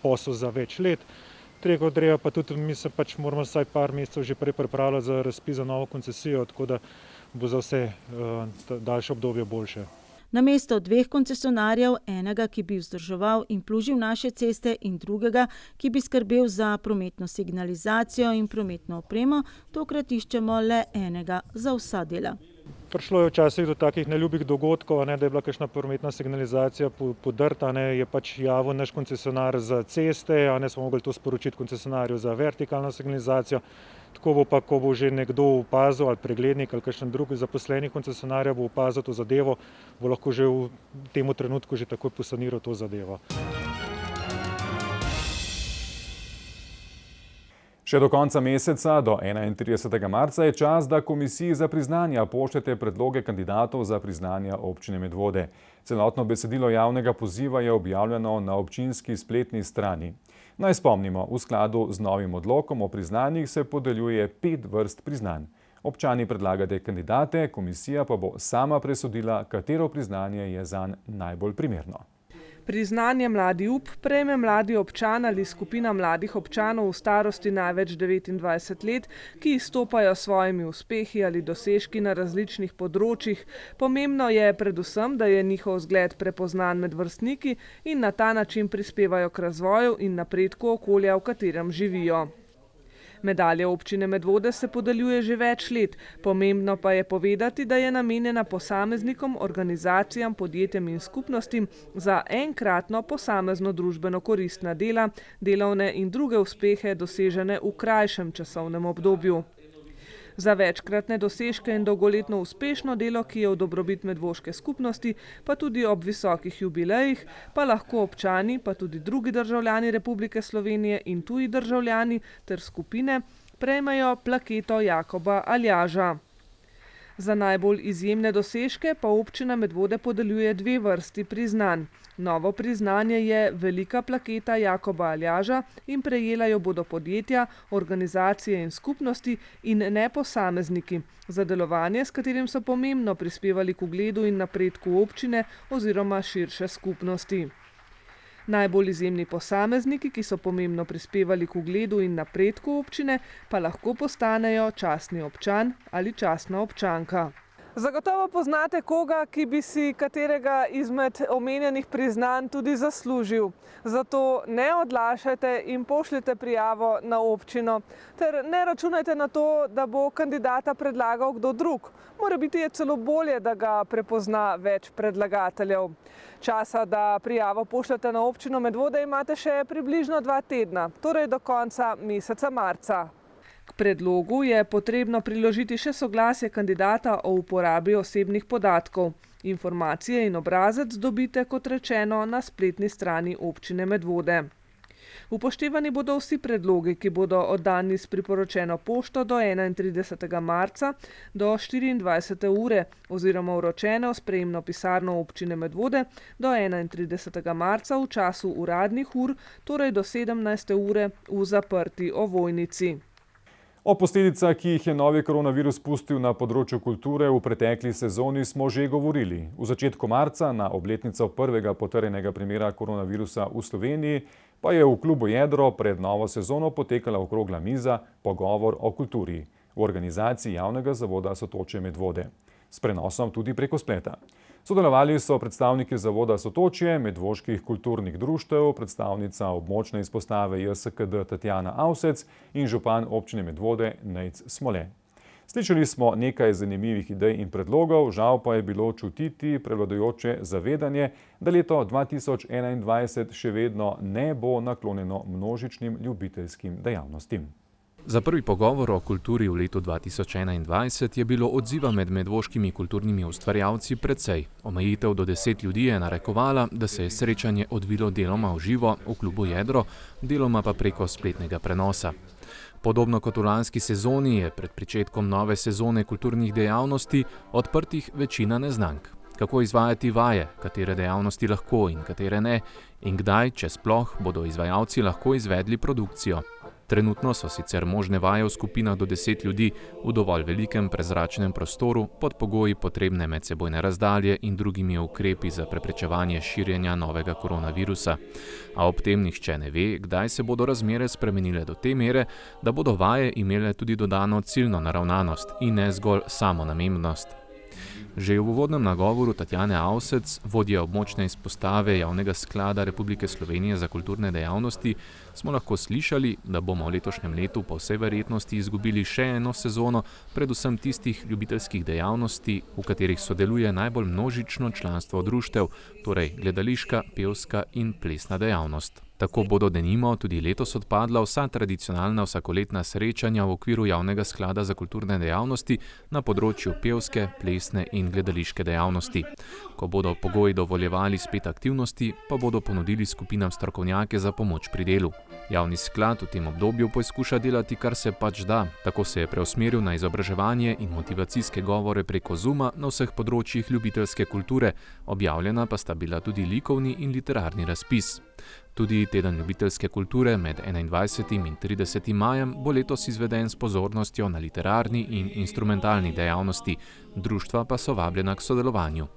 posel za več let. Treba pa tudi, mi se moramo vsaj par mesecev že prej pripravljati za razpis za novo koncesijo, tako da bo za vse daljše obdobje boljše. Namesto 2 koncesionarjev, enega, ki bi vzdrževal in plužil naše ceste, in drugega, ki bi skrbel za prometno signalizacijo in prometno opremo, tokrat iščemo le enega za vsa dela. Prišlo je včasih do takih neljubih dogodkov, da je bila kakšna prometna signalizacija podrta, je javil naš koncesionar za ceste, smo mogli to sporočiti koncesionarju za vertikalno signalizacijo. Tako bo pa, ko bo že nekdo opazil, ali preglednik, ali kakšen drugi zaposlenih koncesionarja bo opazil to zadevo, bo lahko že v tem trenutku že takoj posaniral to zadevo. Še do konca meseca, do 31. marca, je čas, da komisiji za priznanja pošljete predloge kandidatov za priznanja občine Medvode. Celotno besedilo javnega poziva je objavljeno na občinski spletni strani. Naj spomnimo, v skladu z novim odlokom o priznanjih se podeljuje 5 vrst priznanj. Občani predlagate kandidate, komisija pa bo sama presodila, katero priznanje je zanj najbolj primerno. Priznanje Mladi up prejme mladi občan ali skupina mladih občanov v starosti največ 29 let, ki izstopajo s svojimi uspehi ali dosežki na različnih področjih. Pomembno je predvsem, da je njihov zgled prepoznan med vrstniki in na ta način prispevajo k razvoju in napredku okolja, v katerem živijo. Medalja občine Medvode se podeljuje že več let, pomembno pa je povedati, da je namenjena posameznikom, organizacijam, podjetjem in skupnostim za enkratno posamezno družbeno koristna dela, delovne in druge uspehe dosežene v krajšem časovnem obdobju. Za večkratne dosežke in dolgoletno uspešno delo, ki je v dobrobit medvoške skupnosti, pa tudi ob visokih jubilejih, pa lahko občani, pa tudi drugi državljani Republike Slovenije in tuji državljani ter skupine prejmejo plaketo Jakoba Aljaža. Za najbolj izjemne dosežke pa občina Medvode podeljuje 2 vrsti priznanj. Novo priznanje je velika plaketa Jakoba Aljaža in prejela jo bodo podjetja, organizacije in skupnosti in ne posamezniki, za delovanje, s katerim so pomembno prispevali k ugledu in napredku občine oziroma širše skupnosti. Najbolj izjemni posamezniki, ki so pomembno prispevali k ugledu in napredku občine, pa lahko postanejo častni občan ali častna občanka. Zagotovo poznate koga, ki bi si katerega izmed omenjenih priznanj tudi zaslužil. Zato ne odlašajte in pošljite prijavo na občino, ter ne računajte na to, da bo kandidata predlagal kdo drug. Morebiti je celo bolje, da ga prepozna več predlagateljev. Časa, da prijavo pošljete na občino Medvode, imate še približno 2 tedna, torej do konca meseca marca. K predlogu je potrebno priložiti še soglasje kandidata o uporabi osebnih podatkov. Informacije in obrazec dobite, kot rečeno, na spletni strani občine Medvode. Upoštevani bodo vsi predlogi, ki bodo oddani s priporočeno pošto do 31. marca do 24. ure oziroma vročene v sprejemno pisarno občine Medvode do 31. marca v času uradnih ur, torej do 17. ure v zaprti ovojnici. O posledicah, ki jih je novi koronavirus pustil na področju kulture v pretekli sezoni, smo že govorili. V začetku marca, na obletnico prvega potrjenega primera koronavirusa v Sloveniji, pa je v klubu Jedro pred novo sezono potekala okrogla miza Pogovor o kulturi v organizaciji javnega zavoda Sotočje Medvode, s prenosom tudi preko spleta. Sodelovali so predstavniki zavoda Sotočje, medvoških kulturnih društev, predstavnica območne izpostave JSKD Tatjana Avsec in župan občine Medvode Nejc Smole. Slišali smo nekaj zanimivih idej in predlogov, žal pa je bilo čutiti prevladujoče zavedanje, da leto 2021 še vedno ne bo naklonjeno množičnim ljubiteljskim dejavnostim. Za prvi pogovor o kulturi v letu 2021 je bilo odziva med medvoškimi kulturnimi ustvarjalci precej. Omejitev do 10 ljudi je narekovala, da se je srečanje odvilo deloma v živo v klubu Jedro, deloma pa preko spletnega prenosa. Podobno kot v lanski sezoni je pred pričetkom nove sezone kulturnih dejavnosti odprtih večina neznank. Kako izvajati vaje, katere dejavnosti lahko in katere ne, in kdaj, če sploh, bodo izvajalci lahko izvedli produkcijo. Trenutno so sicer možne vaje v skupinah do 10 ljudi v dovolj velikem prezračnem prostoru pod pogoji potrebne medsebojne razdalje in drugimi ukrepi za preprečevanje širjenja novega koronavirusa. A ob tem nihče ne ve, kdaj se bodo razmere spremenile do te mere, da bodo vaje imele tudi dodano ciljno naravnanost in ne zgolj samonamembnost. Že v uvodnem nagovoru Tatjane Avsec, vodje območne izpostave Javnega sklada Republike Slovenije za kulturne dejavnosti, smo lahko slišali, da bomo v letošnjem letu po vsej verjetnosti izgubili še eno sezono, predvsem tistih ljubiteljskih dejavnosti, v katerih sodeluje najbolj množično članstvo društev, torej gledališka, pevska in plesna dejavnost. Tako bodo denimo tudi letos odpadla vsa tradicionalna vsakoletna srečanja v okviru Javnega sklada za kulturne dejavnosti na področju pevske, plesne in gledališke dejavnosti. Ko bodo pogoji dovoljevali spet aktivnosti, pa bodo ponudili skupinam strokovnjake za pomoč pri delu. Javni sklad v tem obdobju poskuša delati, kar se pač da. Tako se je preusmeril na izobraževanje in motivacijske govore preko Zooma na vseh področjih ljubiteljske kulture, objavljena pa sta bila tudi likovni in literarni razpis. Tudi teden ljubiteljske kulture med 21. in 30. majem bo letos izveden s pozornostjo na literarni in instrumentalni dejavnosti, društva pa so vabljena k sodelovanju.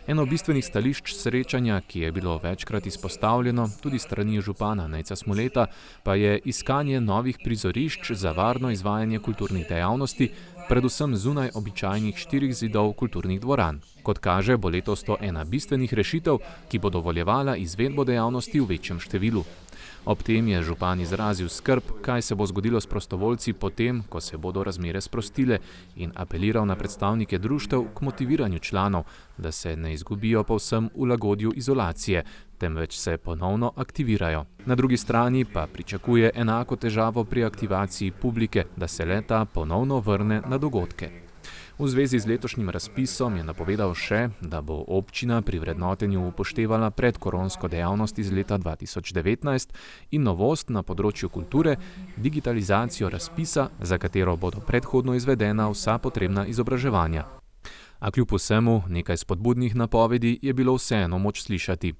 Eno bistvenih stališč srečanja, ki je bilo večkrat izpostavljeno, tudi strani župana Nejca Smoleta, pa je iskanje novih prizorišč za varno izvajanje kulturnih dejavnosti, predvsem zunaj običajnih 4 zidov kulturnih dvoran. Kot kaže, bo letos to ena bistvenih rešitev, ki bo dovoljevala izvedbo dejavnosti v večjem številu. Ob tem je župan izrazil skrb, kaj se bo zgodilo s prostovoljci potem, ko se bodo razmere sprostile, in apeliral na predstavnike društev k motiviranju članov, da se ne izgubijo povsem v lagodju izolacije, temveč se ponovno aktivirajo. Na drugi strani pa pričakuje enako težavo pri aktivaciji publike, da se le-ta ponovno vrne na dogodke. V zvezi z letošnjim razpisom je napovedal še, da bo občina pri vrednotenju upoštevala predkoronsko dejavnost iz leta 2019 in novost na področju kulture, digitalizacijo razpisa, za katero bodo predhodno izvedena vsa potrebna izobraževanja. A kljub vsemu nekaj spodbudnih napovedi je bilo vseeno moč slišati.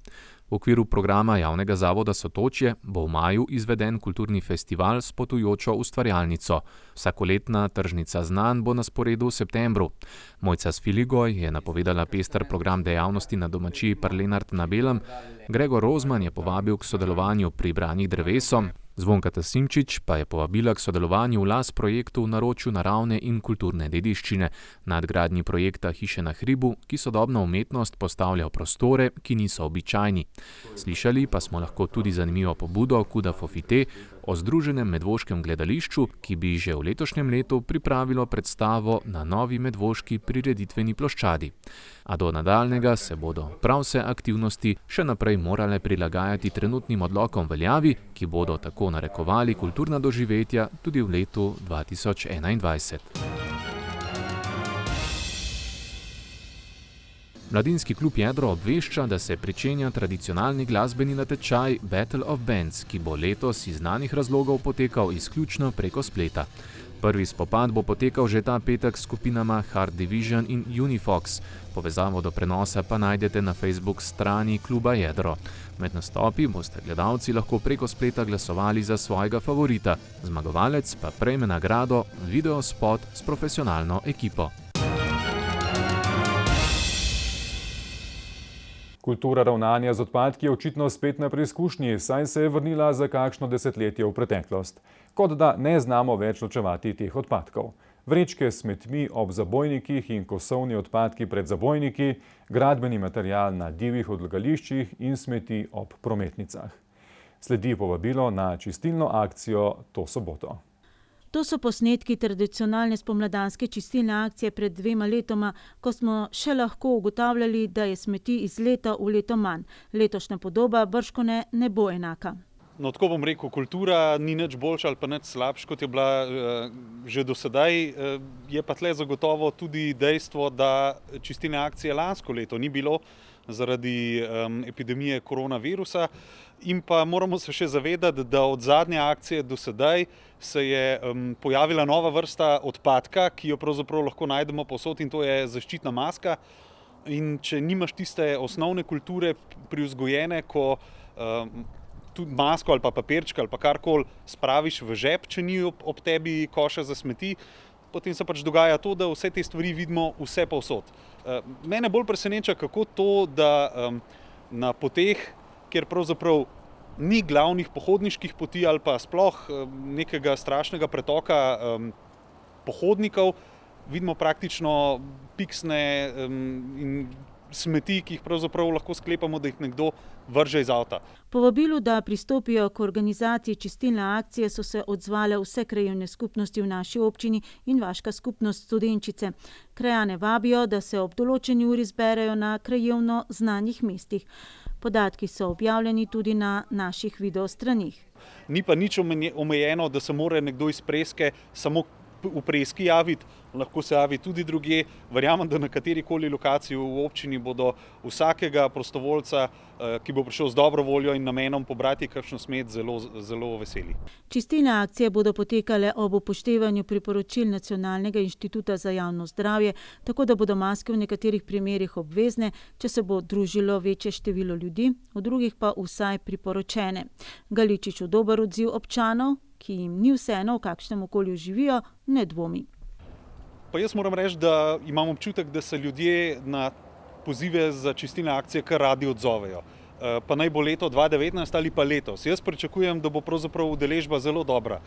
V okviru programa javnega zavoda Sotočje bo v maju izveden kulturni festival s potujočo ustvarjalnico. Vsakoletna tržnica znanj bo na sporedu v septembru. Mojca Sfiligoj je napovedala pester program dejavnosti na domačiji Parlenart na Belem, Gregor Rozman je povabil k sodelovanju pri branjih drevesom, Zvonka Tasimčič pa je povabila k sodelovanju v LAS projektu v naročju naravne in kulturne dediščine, nadgradnji projekta Hiše na hribu, ki sodobno umetnost postavlja v prostore, ki niso običajni. Slišali pa smo lahko tudi zanimivo pobudo Kuda Fofite o Združenem medvoškem gledališču, ki bi že v letošnjem letu pripravilo predstavo na novi medvoški prireditveni ploščadi. A do nadaljnega se bodo prav vse aktivnosti še naprej morale prilagajati trenutnim odlokom veljavi, ki bodo tako narekovali kulturna doživetja tudi v letu 2021. Mladinski klub Jedro obvešča, da se pričenja tradicionalni glasbeni natečaj Battle of Bands, ki bo letos iz znanih razlogov potekal izključno preko spleta. Prvi spopad bo potekal že ta petek s skupinama Hard Division in Unifox. Povezavo do prenosa pa najdete na Facebook strani kluba Jedro. Med nastopi boste gledalci lahko preko spleta glasovali za svojega favorita. Zmagovalec pa prejme nagrado videospot s profesionalno ekipo. Kultura ravnanja z odpadki je očitno spet na preizkušnji, saj se je vrnila za kakšno desetletje v preteklost. Kot da ne znamo več ločevati teh odpadkov. Vrečke s smetmi ob zabojnikih in kosovni odpadki pred zabojniki, gradbeni material na divjih odlagališčih in smeti ob prometnicah. Sledi povabilo na čistilno akcijo to soboto. To so posnetki tradicionalne spomladanske čistilne akcije pred 2 letoma, ko smo še lahko ugotavljali, da je smeti iz leta v leto manj. Letošnja podoba bržkone ne bo enaka. No, tako bom rekel, kultura ni nič boljša ali pa nič slabša, kot je bila že do sedaj. Je pa tle zagotovo tudi dejstvo, da čistilne akcije lansko leto ni bilo zaradi epidemije koronavirusa. In pa moramo se še zavedati, da od zadnje akcije do sedaj se je pojavila nova vrsta odpadka, ki jo pravzaprav lahko najdemo povsod, in to je zaščitna maska. In če nimaš tiste osnovne kulture privzgojene, ko tudi masko ali pa papirčka ali pa karkoli spraviš v žep, če ni ob tebi koša za smeti, potem se pač dogaja to, da vse te stvari vidimo vse povsod. Mene bolj preseneča, kako to, da na poteh, kjer pravzaprav ni glavnih pohodniških poti ali pa sploh nekega strašnega pretoka pohodnikov, vidimo praktično piksne in smeti, ki jih pravzaprav lahko sklepamo, da jih nekdo vrže iz avta. Povabilu, da pristopijo k organizaciji čistilne akcije, so se odzvale vse krajevne skupnosti v naši občini in vaška skupnost Studenčice. Krajane vabijo, da se ob določeni uri zberejo na krajevno znanih mestih. Podatki so objavljeni tudi na naših videostranih. Ni pa nič omejeno, da se mora nekdo iz Preske samo v Preski javiti, lahko se javi tudi drugje. Verjamem, da na katerikoli lokaciji v občini bodo vsakega prostovoljca, ki bo prišel z dobro voljo in namenom pobrati kakšno smet, zelo veseli. Čistilne akcije bodo potekale ob upoštevanju priporočil Nacionalnega inštituta za javno zdravje, tako da bodo maske v nekaterih primerih obvezne, če se bo družilo večje število ljudi, v drugih pa vsaj priporočene. Galičič v dober odziv občanov, ki jim ni vseeno, v kakšnem okolju živijo, ne dvomi. Pa jaz moram reči, da imam občutek, da se ljudje na pozive za čistilne akcije kar radi odzovejo. Pa naj bo leto 2019 ali pa letos. Jaz pričakujem, da bo pravzaprav udeležba zelo dobra.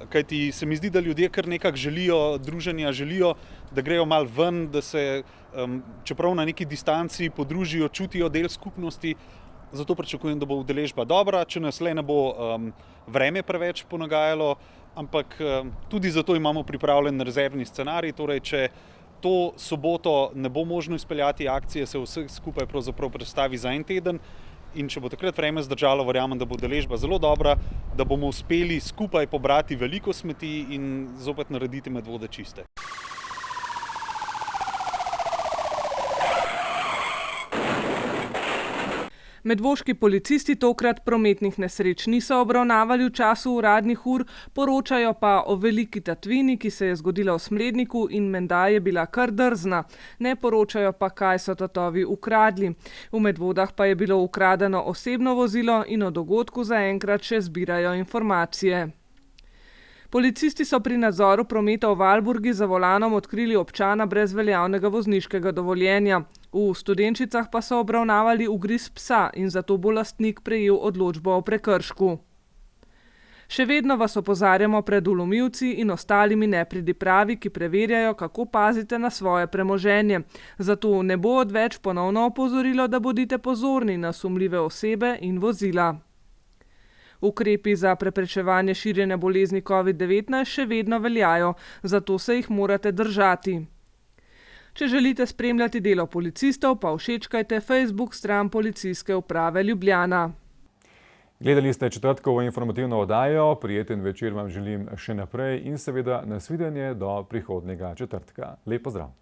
Kajti se mi zdi, da ljudje kar nekako želijo druženja, želijo, da grejo malo ven, da se, čeprav na neki distanci, podružijo, čutijo del skupnosti. zato pričakujem, da bo udeležba dobra, če nas le ne bo vreme preveč ponagajalo, ampak tudi zato imamo pripravljen rezervni scenarij, torej če to soboto ne bo možno izpeljati akcije, se vse skupaj pravzaprav prestavi za en teden in če bo takrat vreme zdržalo, verjamem, da bo udeležba zelo dobra, da bomo uspeli skupaj pobrati veliko smeti in zopet narediti Medvode čiste. Medvoški policisti tokrat prometnih nesreč niso obravnavali v času uradnih ur, poročajo pa o veliki tatvini, ki se je zgodila v Smledniku in menda je bila kar drzna. Ne poročajo pa, kaj so tatovi ukradli. V Medvodah pa je bilo ukradeno osebno vozilo in o dogodku zaenkrat še zbirajo informacije. Policisti so pri nadzoru prometa v Valburgi za volanom odkrili občana brez veljavnega vozniškega dovoljenja. V Studenčicah pa so obravnavali ugriz psa in zato bo lastnik prejel odločbo o prekršku. Še vedno vas opozarjamo pred vlomilci in ostalimi nepridipravi, ki preverjajo, kako pazite na svoje premoženje. Zato ne bo odveč ponovno opozorilo, da bodite pozorni na sumljive osebe in vozila. Ukrepi za preprečevanje širjenja bolezni COVID-19 še vedno veljajo, zato se jih morate držati. Če želite spremljati delo policistov, pa všečkajte Facebook stran Policijske uprave Ljubljana. Gledali ste četrtkovo informativno oddajo, prijeten večer vam želim še naprej in seveda nasvidenje do prihodnjega četrtka. Lep pozdrav!